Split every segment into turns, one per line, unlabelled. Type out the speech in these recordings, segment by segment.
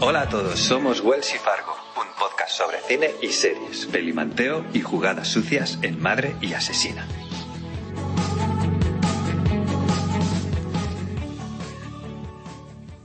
Hola a todos, somos Wells y Fargo, un podcast sobre cine y series, pelimanteo y jugadas sucias en Madre y Asesina.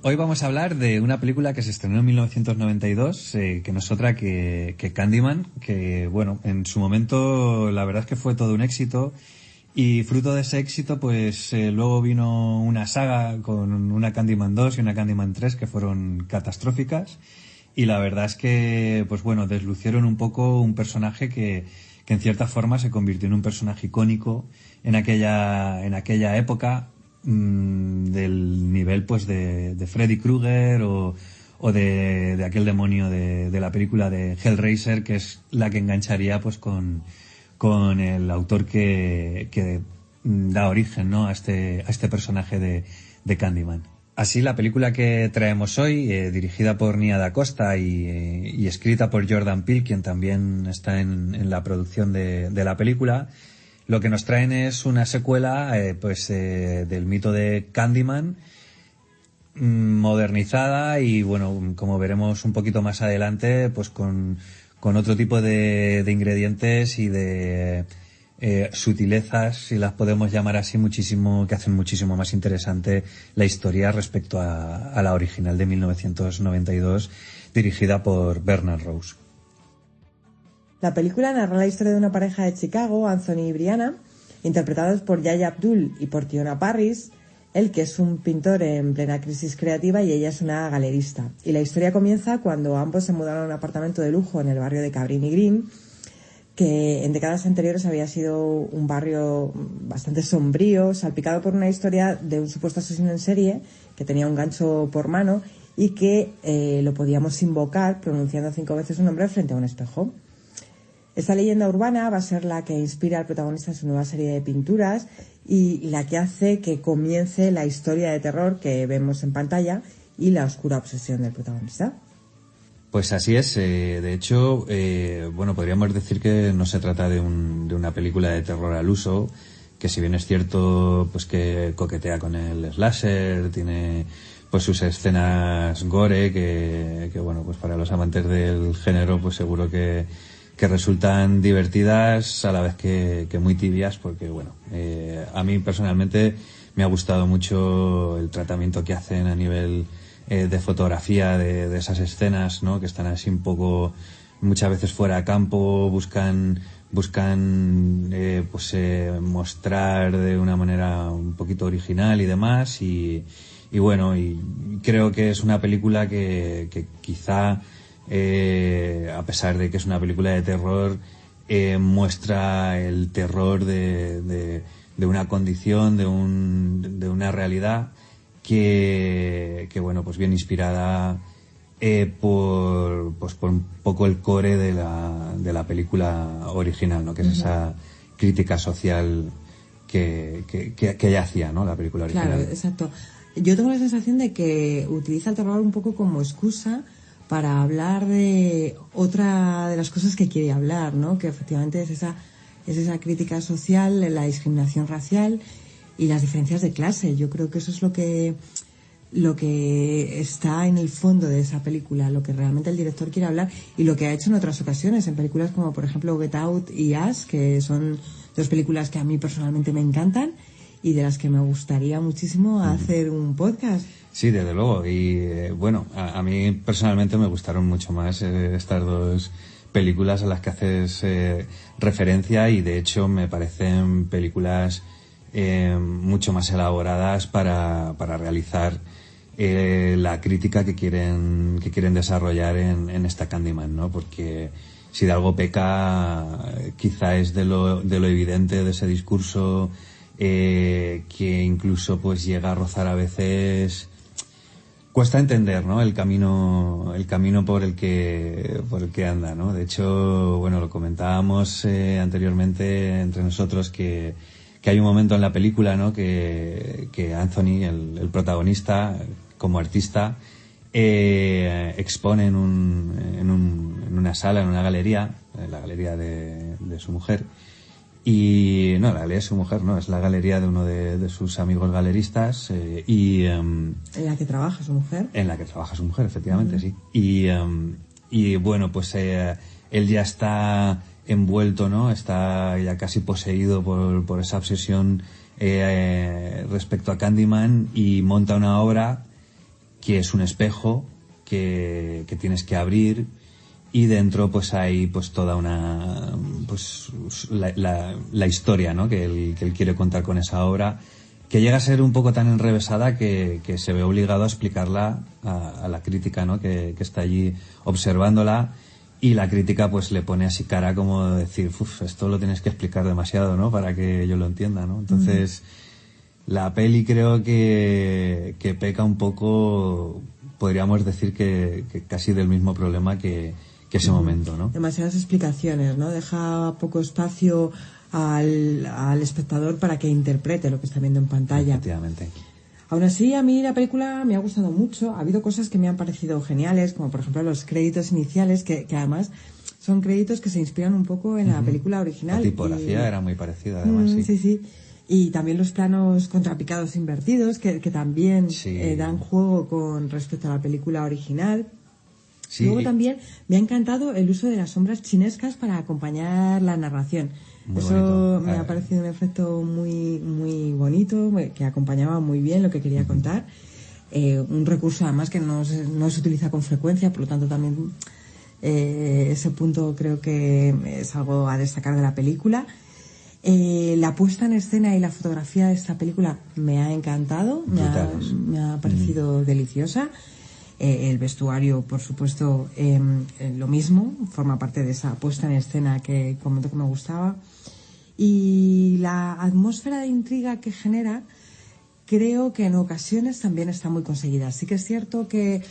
Hoy vamos a hablar de una película que se estrenó en 1992, que no es otra que Candyman, que bueno, en su momento la verdad es que fue todo un éxito. Y fruto de ese éxito, pues luego vino una saga con una Candyman 2 y una Candyman 3 que fueron catastróficas. Y la verdad es que, pues bueno, deslucieron un poco un personaje que en cierta forma se convirtió en un personaje icónico en aquella época, del nivel pues de Freddy Krueger o de aquel demonio de la película de Hellraiser, que es la que engancharía pues con el autor que da origen, ¿no?, a este personaje de Candyman. Así, la película que traemos hoy, dirigida por Nia Da Costa y escrita por Jordan Peele, quien también está en la producción de la película, lo que nos traen es una secuela del mito de Candyman, modernizada y, bueno, como veremos un poquito más adelante, pues con otro tipo de ingredientes y de sutilezas, si las podemos llamar así, que hacen muchísimo más interesante la historia respecto a la original de 1992, dirigida por Bernard Rose.
La película narra la historia de una pareja de Chicago, Anthony y Brianna, interpretados por Yahya Abdul y por Tiona Parris, él que es un pintor en plena crisis creativa y ella es una galerista. Y la historia comienza cuando ambos se mudaron a un apartamento de lujo en el barrio de Cabrini Green, que en décadas anteriores había sido un barrio bastante sombrío, salpicado por una historia de un supuesto asesino en serie que tenía un gancho por mano y que lo podíamos invocar pronunciando 5 veces su nombre frente a un espejo. Esta leyenda urbana va a ser la que inspira al protagonista en su nueva serie de pinturas y la que hace que comience la historia de terror que vemos en pantalla y la oscura obsesión del protagonista.
Pues así es. De hecho, bueno, podríamos decir que no se trata de una película de terror al uso, que si bien es cierto pues que coquetea con el slasher, tiene pues sus escenas gore que bueno, pues para los amantes del género pues seguro que resultan divertidas a la vez que muy tibias, porque bueno, a mí personalmente me ha gustado mucho el tratamiento que hacen a nivel de fotografía de esas escenas, ¿no?, que están así un poco muchas veces fuera de campo, buscan mostrar de una manera un poquito original y demás, y bueno, y creo que es una película que quizá a pesar de que es una película de terror, muestra el terror de una condición, de una realidad que bueno, pues bien inspirada por un poco el core de la película original, ¿no?, que es esa crítica social que ella hacía, ¿no?, la película original.
Claro, exacto. Yo tengo la sensación de que utiliza el terror un poco como excusa para hablar de otra de las cosas que quiere hablar, ¿no?, que efectivamente es esa crítica social, la discriminación racial y las diferencias de clase. Yo creo que eso es lo que está en el fondo de esa película, lo que realmente el director quiere hablar y lo que ha hecho en otras ocasiones, en películas como por ejemplo Get Out y Us, que son 2 películas que a mí personalmente me encantan y de las que me gustaría muchísimo hacer un podcast.
Sí, desde luego. Y bueno, a mí personalmente me gustaron mucho más estas 2 películas a las que haces referencia, y de hecho me parecen películas mucho más elaboradas para realizar la crítica que quieren desarrollar en esta Candyman, ¿no? Porque si de algo peca, quizá es de lo evidente de ese discurso, que incluso pues llega a rozar a veces. Cuesta entender, ¿no?, el camino por el que anda, ¿no? De hecho, bueno, lo comentábamos anteriormente entre nosotros que hay un momento en la película, ¿no?, que Anthony, el protagonista, como artista, expone en una sala, en una galería, en la galería de su mujer, Y no, la galería de su mujer, no, es la galería de uno de sus amigos galeristas
¿En la que trabaja su mujer?
En la que trabaja su mujer, efectivamente, sí. Y bueno, pues él ya está envuelto, ¿no? Está ya casi poseído por esa obsesión respecto a Candyman y monta una obra que es un espejo que tienes que abrir y dentro pues hay pues toda una pues la historia, ¿no? que él quiere contar con esa obra, que llega a ser un poco tan enrevesada que se ve obligado a explicarla a la crítica, ¿no? que está allí observándola, y la crítica pues le pone así cara como decir, esto lo tienes que explicar demasiado, ¿no? para que yo lo entienda, ¿no? Entonces la peli creo que peca un poco, podríamos decir que casi del mismo problema que ese momento, ¿no?
Demasiadas explicaciones, ¿no? Deja poco espacio al espectador para que interprete lo que está viendo en pantalla.
Efectivamente.
Aún así, a mí la película me ha gustado mucho. Ha habido cosas que me han parecido geniales, como por ejemplo los créditos iniciales, que además son créditos que se inspiran un poco en la película original.
La tipografía era muy parecida, además, sí.
Sí. Y también los planos contrapicados invertidos, que también dan juego con respecto a la película original. Sí. Luego también me ha encantado el uso de las sombras chinescas para acompañar la narración.
Muy
Eso
bonito.
Me ha parecido un efecto muy, muy bonito, que acompañaba muy bien lo que quería contar. Un recurso además que no se utiliza con frecuencia, por lo tanto también ese punto creo que es algo a destacar de la película. La puesta en escena y la fotografía de esta película me ha encantado, me ha parecido deliciosa. El vestuario, por supuesto, lo mismo, forma parte de esa puesta en escena que comento que me gustaba. Y la atmósfera de intriga que genera, creo que en ocasiones también está muy conseguida. Sí que es cierto que,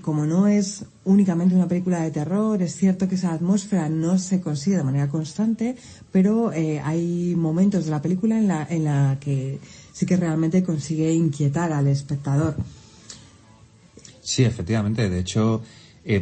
como no es únicamente una película de terror, es cierto que esa atmósfera no se consigue de manera constante, pero hay momentos de la película en la que sí que realmente consigue inquietar al espectador.
Sí, efectivamente. De hecho,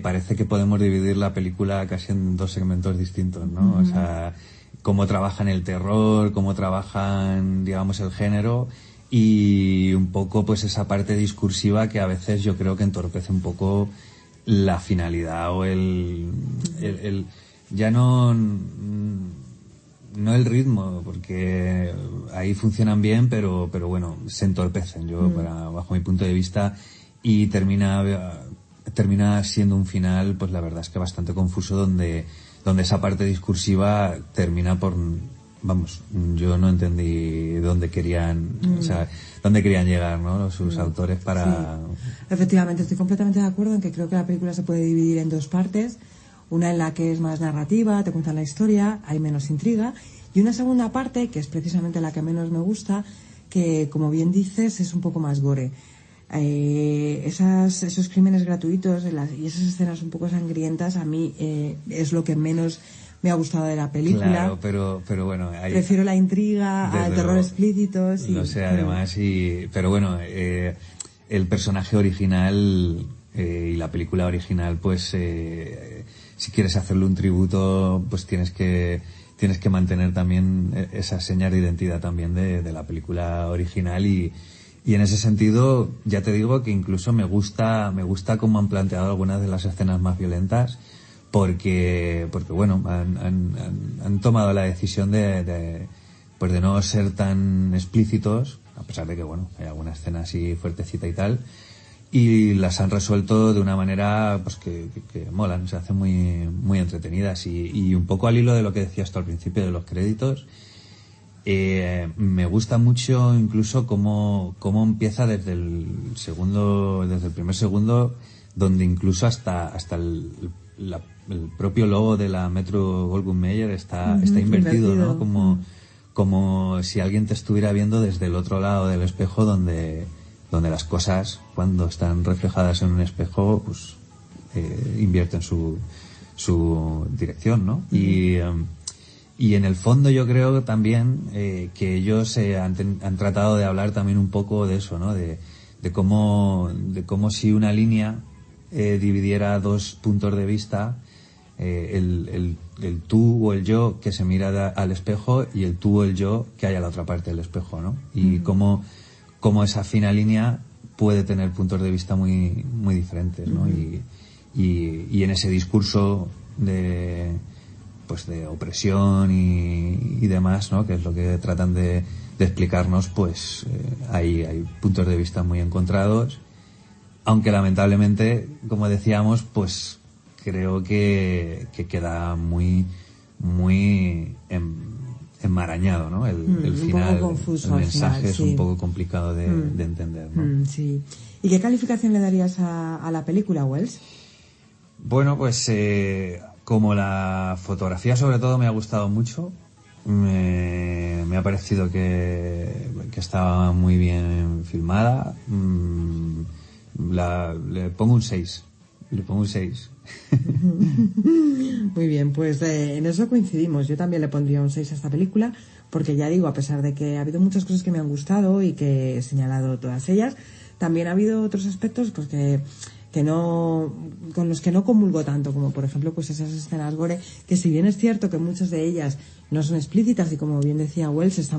parece que podemos dividir la película casi en dos segmentos distintos, ¿no? O sea, cómo trabajan el terror, cómo trabajan, digamos, el género, y un poco pues esa parte discursiva que a veces yo creo que entorpece un poco la finalidad o el ya no el ritmo, porque ahí funcionan bien, pero bueno, se entorpecen, bajo mi punto de vista, y termina siendo un final, pues la verdad es que bastante confuso, donde esa parte discursiva termina por, vamos, yo no entendí dónde querían, o sea, dónde querían llegar, ¿no? Sus autores para...
Sí. Efectivamente, estoy completamente de acuerdo en que creo que la película se puede dividir en dos partes. Una en la que es más narrativa, te cuentan la historia, hay menos intriga, y una segunda parte, que es precisamente la que menos me gusta, que, como bien dices, es un poco más gore. Esos crímenes gratuitos y esas escenas un poco sangrientas a mí es lo que menos me ha gustado de la película.
Claro, pero bueno,
prefiero la intriga al terror explícito. Sí.
Lo sé, además, pero bueno, el personaje original y la película original, pues si quieres hacerle un tributo, pues tienes que mantener también esa señal de identidad también de la película original, y en ese sentido, ya te digo que incluso me gusta cómo han planteado algunas de las escenas más violentas, porque bueno, han tomado la decisión de no ser tan explícitos, a pesar de que bueno, hay alguna escena así fuertecita y tal, y las han resuelto de una manera pues que molan, se hacen muy, muy entretenidas, y un poco al hilo de lo que decías tú al principio de los créditos. Me gusta mucho incluso cómo empieza desde el primer segundo, donde incluso hasta el propio logo de la Metro-Goldwyn-Mayer está invertido, ¿no? Como si alguien te estuviera viendo desde el otro lado del espejo, donde las cosas, cuando están reflejadas en un espejo, pues invierten su dirección, ¿no? Y en el fondo yo creo también que ellos han tratado de hablar también un poco de eso, ¿no? De cómo si una línea dividiera dos puntos de vista, el tú o el yo que se mira al espejo y el tú o el yo que hay a la otra parte del espejo, ¿no? Y cómo esa fina línea puede tener puntos de vista muy, muy diferentes, ¿no? Y en ese discurso de opresión y demás, ¿no? Que es lo que tratan de explicarnos, pues hay puntos de vista muy encontrados, aunque lamentablemente, como decíamos, pues creo que queda muy enmarañado, ¿no? El final,
poco confuso,
el mensaje
final,
es
sí.
un poco complicado de entender, ¿no?
Sí. ¿Y qué calificación le darías a la película, Wells?
Bueno, pues como la fotografía sobre todo me ha gustado mucho, me ha parecido que estaba muy bien filmada. Le pongo un 6. Le pongo un 6.
Muy bien, pues en eso coincidimos. Yo también le pondría un 6 a esta película, porque ya digo, a pesar de que ha habido muchas cosas que me han gustado y que he señalado todas ellas, también ha habido otros aspectos pues que no, con los que no comulgo tanto, como por ejemplo pues esas escenas gore, que si bien es cierto que muchas de ellas no son explícitas y como bien decía Wells,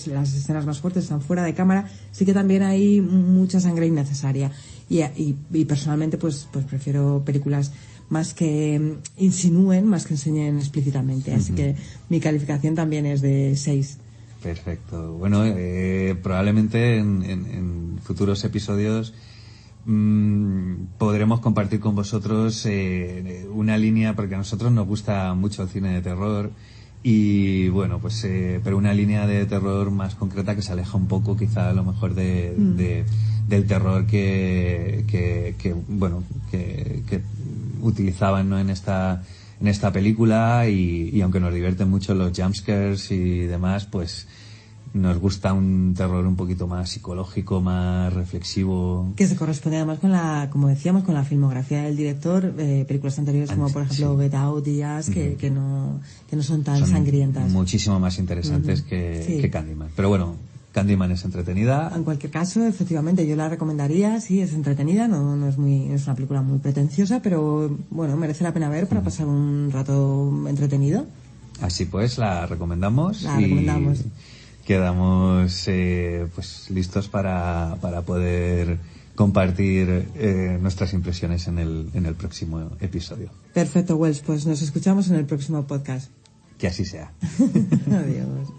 las escenas más fuertes están fuera de cámara, sí que también hay mucha sangre innecesaria y personalmente pues prefiero películas más que insinúen, más que enseñen explícitamente, así que mi calificación también es de 6.
Perfecto. Bueno, probablemente en futuros episodios podremos compartir con vosotros una línea, porque a nosotros nos gusta mucho el cine de terror y bueno, pues pero una línea de terror más concreta que se aleja un poco quizá a lo mejor del terror que utilizaban, ¿no? en esta película y aunque nos divierten mucho los jumpscares y demás, pues nos gusta un terror un poquito más psicológico, más reflexivo.
Que se corresponde además como decíamos, con la filmografía del director, películas anteriores como por ejemplo
sí.
Get Out y Us, que no son tan sangrientas.
Muchísimo más interesantes que Candyman. Pero bueno, Candyman es entretenida.
En cualquier caso, efectivamente, yo la recomendaría, sí, es entretenida, no es una película muy pretenciosa, pero bueno, merece la pena ver para pasar un rato entretenido.
Así pues, la recomendamos.
Recomendamos.
Quedamos pues listos para poder compartir nuestras impresiones en el próximo episodio.
Perfecto, Wells, pues nos escuchamos en el próximo podcast.
Que así sea.
Adiós.